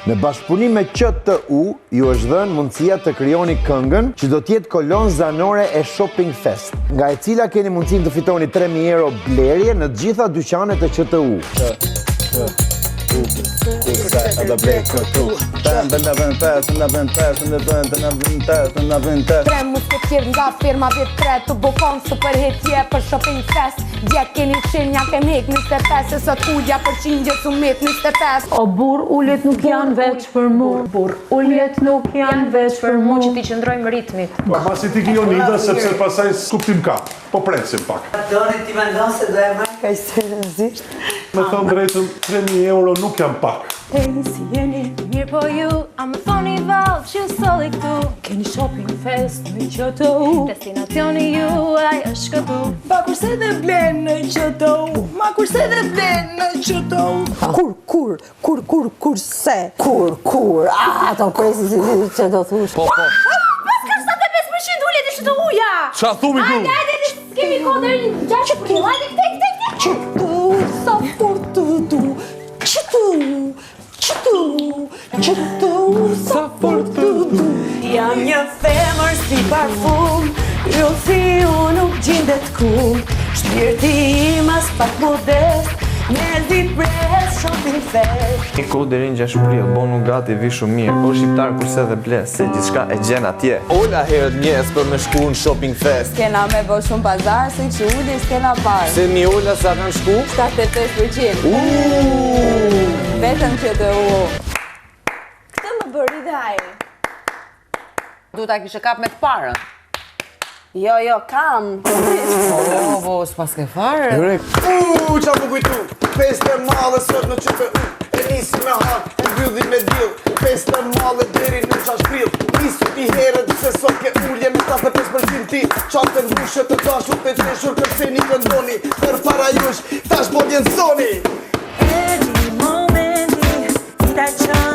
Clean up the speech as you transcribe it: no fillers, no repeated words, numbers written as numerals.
Në bashkëpunim me QTU, ju është dhënë mundësia të krijoni këngën që do t'jetë kolon zanore e Shopping Fest, nga e cila keni mundësinë të fitoni 3.000 euro blerje në të gjitha dyqanet e QTU. Tre musketier nga firma vjetre të bukon super hitje për Shopping Fest. Dje keni qenja kem hek 25, e sot ullja për qingje sumet 25. O burr ullet nuk janë veç për mu, burr ullet nuk janë veç për mu. Që ti qëndrojmë ritmit. Masi ti Kionida, sepse pasaj skuptim ka. Po presim pak. Doni ti mendon se do e marrë kaq seriozisht? Me thënë drejtën, 3.000 euro nuk janë pak. Hey, si jeni? Mirë po ju, I'm a funny valve, që soli këtu. Keni Shopping Fest në QTU, Destinacioni juaj është këtu. Pa kurse dhe blen në QTU, ma kurse dhe blen në QTU. Kurse. Ato presi që do thush. Pas ka 75% ullet e QTU-ja. Qa thumi ku? Hajde, kemi kohë deri në 60 kg. Hajde, tek. Sa fort të du. QTU, sa fort të du. Jam një femër si parfum, jo si unë nuk gjendet kum. Shpirti im as pak modest, me pres Shopping Fest. Një kohë deri në 6 prill, bonu gati vi shumë mirë. O shqiptar kurse dhe bles, se gjithçka e gjen atje. Ola herët mjes për me shku në Shopping Fest. Kena me bë shumë pazar, se që ulli s'kena parë. Se mi Ola sa kanë shku? 75%. Vetëm QTU. Këtë më bëri dhe ajri. Du ta kishe kap me të parën. Jo, kam. Po, s'pas ke farë. Qa më kujtu, fest e madhe sot në QTU. E nisi me hak, e mbylli me dill. Fest e madhe deri në 6 prill. Nisu t'i herët se sot ke ullje me 75% ti. Qatë mbushët të dashur të qeshur kërse një këndoni. Për para jush, tash po vjen soni. Edi momenti, ti ta qënë